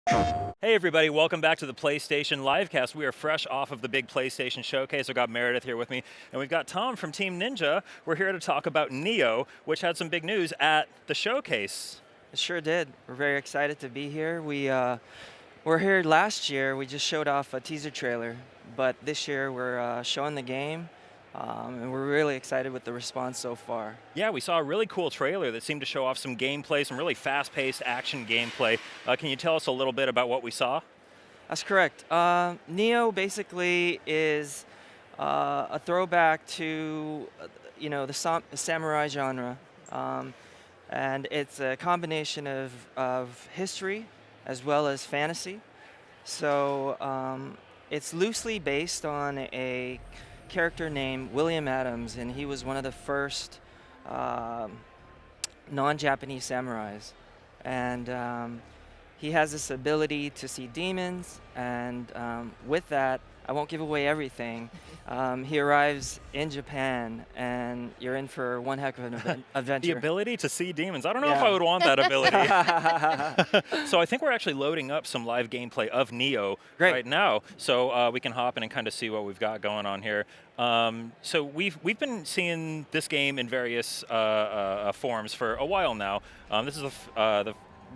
Hey everybody, welcome back to the PlayStation Livecast. We are fresh off of the big PlayStation showcase. I've got Meredith here with me, and we've got Tom from Team Ninja. We're here to talk about NiOh, which had some big news at the showcase. It sure did. We're very excited to be here. We were here last year. We just showed off a teaser trailer, but this year we're showing the game, and we're really excited with the response so far. Yeah, we saw a really cool trailer that seemed to show off some gameplay, some really fast-paced action gameplay. Can you tell us a little bit about what we saw? That's correct. NiOh basically is a throwback to the samurai genre, and it's a combination of history as well as fantasy. So it's loosely based on a character named William Adams, and he was one of the first non-Japanese samurais. And he has this ability to see demons, and with that, I won't give away everything. He arrives in Japan, and you're in for one heck of an adventure. The ability to see demons. I don't know if I would want that ability. So I think we're actually loading up some live gameplay of NiOh right now, so we can hop in and kind of see what we've got going on here. So we've been seeing this game in various forms for a while now. This is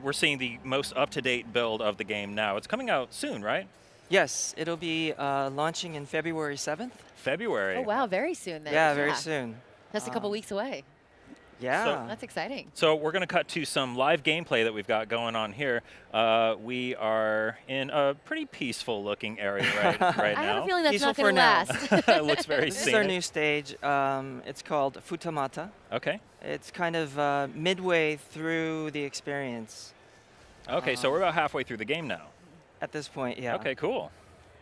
we're seeing the most up-to-date build of the game now. It's coming out soon, right? Yes, it'll be launching in February 7th. February. Oh, wow, very soon then. Yeah, very soon. Just a couple weeks away. Yeah. That's exciting. So we're going to cut to some live gameplay that we've got going on here. We are in a pretty peaceful-looking area right now. I have a feeling that's Peaceful not going for to now. last. It looks very This is our scenic. new stage. It's called Futamata. Okay. It's kind of midway through the experience. Okay, so we're about halfway through the game now. At this point, yeah. Okay, cool.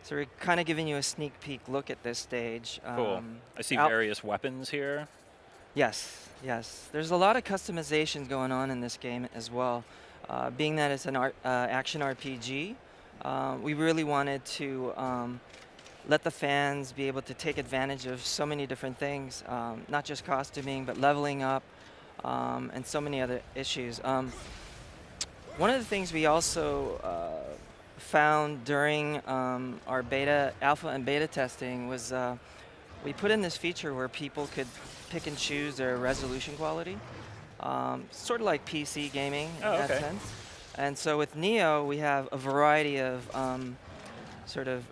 So we're kind of giving you a sneak peek look at this stage. Cool. I see various weapons here. Yes, yes. There's a lot of customizations going on in this game as well. Being that it's an action RPG, we really wanted to let the fans be able to take advantage of so many different things, not just costuming, but leveling up, and so many other issues. One of the things we also found during our alpha and beta testing was we put in this feature where people could pick and choose their resolution quality, sort of like PC gaming in that sense. And so with NiOh, we have a variety of sort of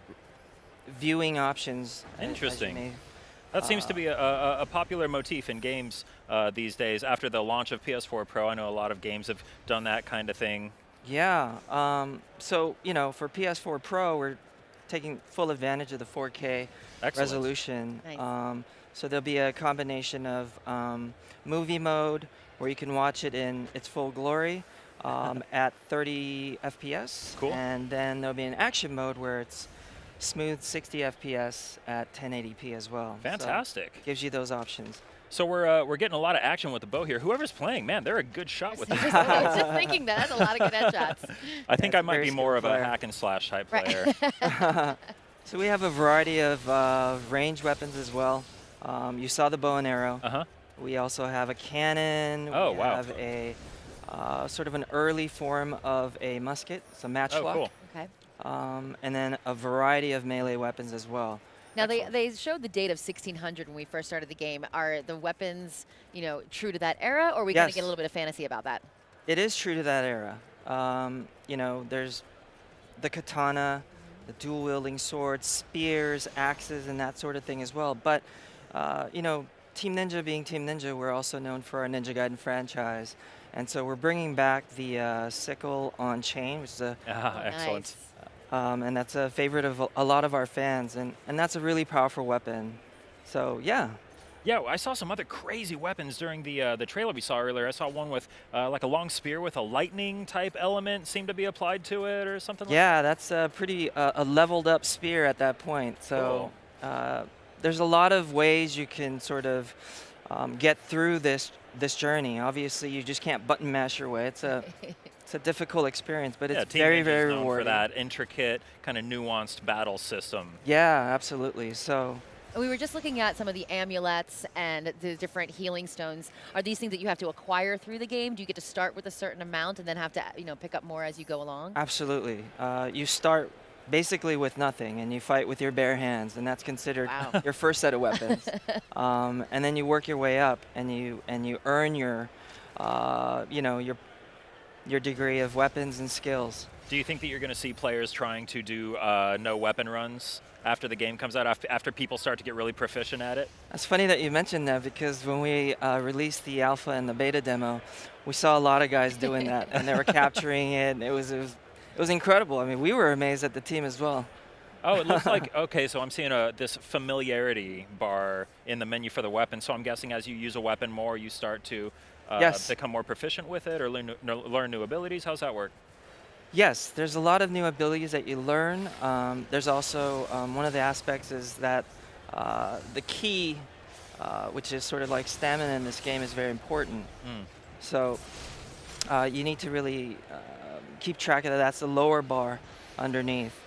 viewing options. Interesting. That seems to be a popular motif in games these days. After the launch of PS4 Pro, I know a lot of games have done that kind of thing. Yeah. So, for PS4 Pro, we're taking full advantage of the 4K resolution. Nice. So there'll be a combination of movie mode, where you can watch it in its full glory at 30 FPS. Cool. And then there'll be an action mode where it's smooth 60 FPS at 1080p as well. Fantastic. So gives you those options. So we're getting a lot of action with the bow here. Whoever's playing, man, they're a good shot with this. I was just thinking that. A lot of good headshots. I think I might be more of a player. hack and slash type Right. player. So we have a variety of ranged weapons as well. You saw the bow and arrow. Uh-huh. We also have a cannon. Oh, we wow. have a sort of an early form of a musket. It's a matchlock. Oh, cool. Okay. And then a variety of melee weapons as well. Now, they showed the date of 1600 when we first started the game. Are the weapons, true to that era, or are we going to get a little bit of fantasy about that? It is true to that era. There's the katana, the dual-wielding swords, spears, axes, and that sort of thing as well. But, Team Ninja being Team Ninja, we're also known for our Ninja Gaiden franchise. And so we're bringing back the sickle on chain, which is a Excellent. Nice. and that's a favorite of a lot of our fans, and that's a really powerful weapon. So yeah. Yeah, I saw some other crazy weapons during the trailer we saw earlier. I saw one with like a long spear with a lightning type element seemed to be applied to it or something like that. Yeah, that's a pretty a leveled up spear at that point. So there's a lot of ways you can sort of get through this journey. Obviously, you just can't button mash your way. It's a difficult experience, but it's very, very rewarding. For that intricate, kind of nuanced battle system. Yeah, absolutely. So And we were just looking at some of the amulets and the different healing stones. Are these things that you have to acquire through the game? Do you get to start with a certain amount and then have to, pick up more as you go along? Absolutely. You start basically with nothing, and you fight with your bare hands, and that's considered your first set of weapons. And then you work your way up, and you earn your, your degree of weapons and skills. Do you think that you're going to see players trying to do no weapon runs after the game comes out, after people start to get really proficient at it? It's funny that you mentioned that, because when we released the alpha and the beta demo, we saw a lot of guys doing that, and they were capturing it, and it was incredible. I mean, we were amazed at the team as well. Oh, it looks like, okay, so I'm seeing this familiarity bar in the menu for the weapon, so I'm guessing as you use a weapon more, you start to become more proficient with it or learn new abilities. How's that work? Yes, there's a lot of new abilities that you learn. There's also, one of the aspects is that the key, which is sort of like stamina in this game, is very important. So you need to really keep track of that. That's the lower bar underneath.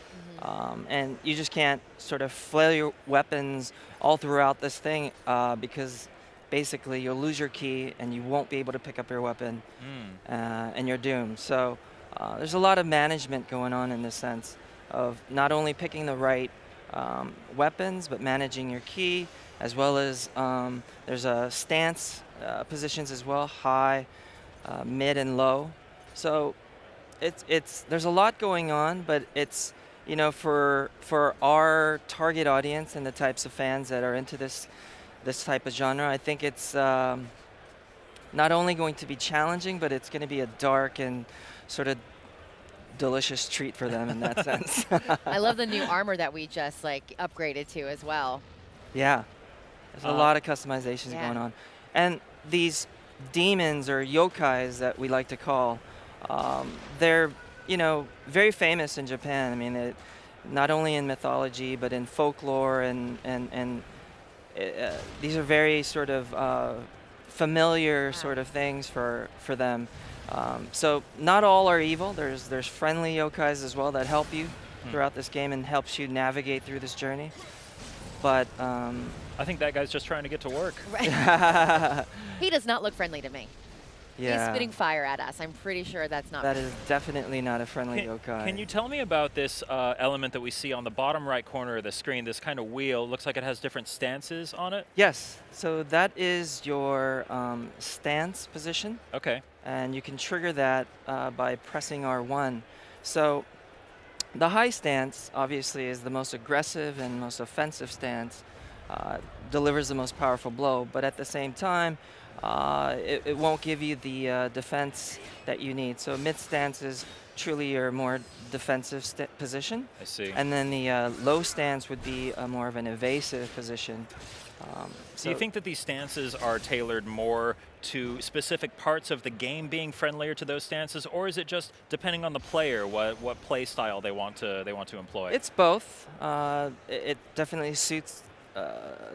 And you just can't sort of flail your weapons all throughout this thing, because basically you'll lose your key and you won't be able to pick up your weapon, and you're doomed. So there's a lot of management going on in the sense of not only picking the right weapons, but managing your key, as well as there's a stance positions as well, high, mid, and low. So there's a lot going on, but it's, for our target audience and the types of fans that are into this type of genre, I think it's not only going to be challenging, but it's going to be a dark and sort of delicious treat for them in that sense. I love the new armor that we just upgraded to as well. Yeah, there's a lot of customizations going on. And these demons, or yokais that we like to call, they're very famous in Japan. I mean, not only in mythology, but in folklore, and these are very sort of familiar sort of things for them. So not all are evil. There's friendly yokais as well that help you throughout this game and helps you navigate through this journey. But I think that guy's just trying to get to work. Right. He does not look friendly to me. yeah, He's spitting fire at us. I'm pretty sure that's not. that is definitely not a friendly yokai. Can you tell me about this element that we see on the bottom right corner of the screen, this kind of wheel? Looks like it has different stances on it. Yes, so that is your stance position. Okay. And you can trigger that by pressing R1. So the high stance, obviously, is the most aggressive and most offensive stance, delivers the most powerful blow, but at the same time, it won't give you the defense that you need. So mid stance is truly your more defensive position. I see. And then the low stance would be more of an evasive position. Do you think that these stances are tailored more to specific parts of the game being friendlier to those stances, or is it just depending on the player what play style they want to employ? It's both. It definitely suits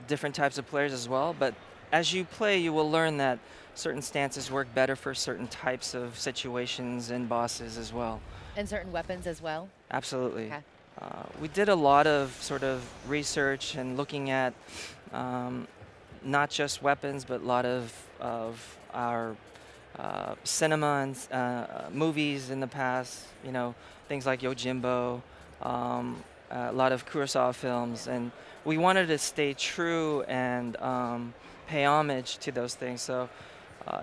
different types of players as well, but as you play, you will learn that certain stances work better for certain types of situations and bosses as well. And certain weapons as well? Absolutely. Okay. We did a lot of sort of research and looking at not just weapons, but a lot of our cinema and movies in the past, things like Yojimbo, a lot of Kurosawa films, and we wanted to stay true and pay homage to those things. So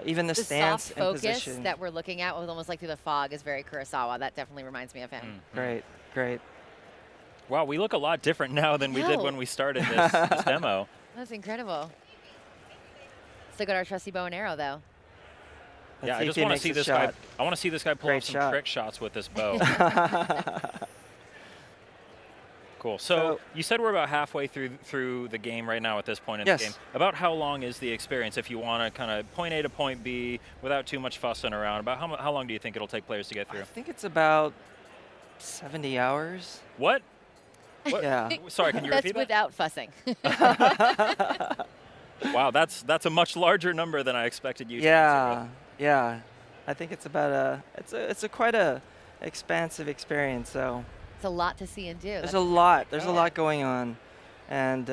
even the stance soft and focus position. that we're looking at, with almost like through the fog, is very Kurosawa. That definitely reminds me of him. Great, great. Wow, we look a lot different now than we did when we started this demo. That's incredible. Still got our trusty bow and arrow, though. Yeah, I just want to see this guy. I want to see this guy pull off some trick shots with this bow. Cool. So you said we're about halfway through the game right now at this point in the game. About how long is the experience if you want to kind of point A to point B without too much fussing around? About how long do you think it'll take players to get through? I think it's about 70 hours. What? Yeah. Sorry, can you repeat that? That's without fussing. Wow, that's a much larger number than I expected you to Yeah, answer with. yeah. I think it's about it's a quite a expansive experience. So It's a lot to see and do. there's a lot going on, and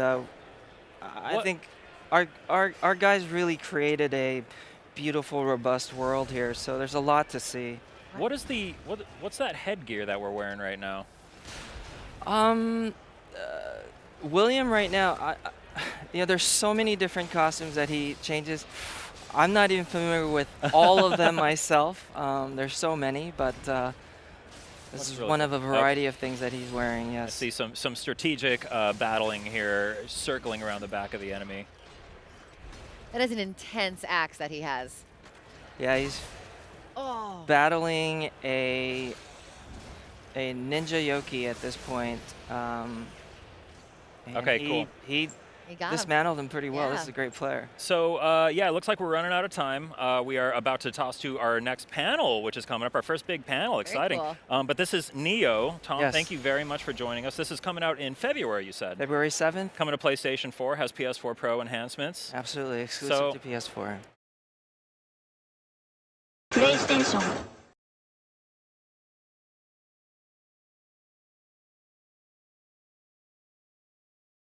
I think our guys really created a beautiful, robust world here. So there's a lot to see. What is what's that headgear that we're wearing right now? William right now, there's so many different costumes that he changes. I'm not even familiar with all of them myself. There's so many, but this is one of a variety of things that he's wearing, yes. I see some strategic battling here, circling around the back of the enemy. That is an intense axe that he has. Yeah, he's battling a ninja yoki at this point. Okay, cool. He got dismantled him pretty well. Yeah. This is a great player. So, yeah, it looks like we're running out of time. We are about to toss to our next panel, which is coming up, our first big panel. Exciting. Cool. But this is NiOh. Tom, Yes. thank you very much for joining us. This is coming out in February, you said. February 7th? Coming to PlayStation 4, has PS4 Pro enhancements. Absolutely, exclusive to PS4. PlayStation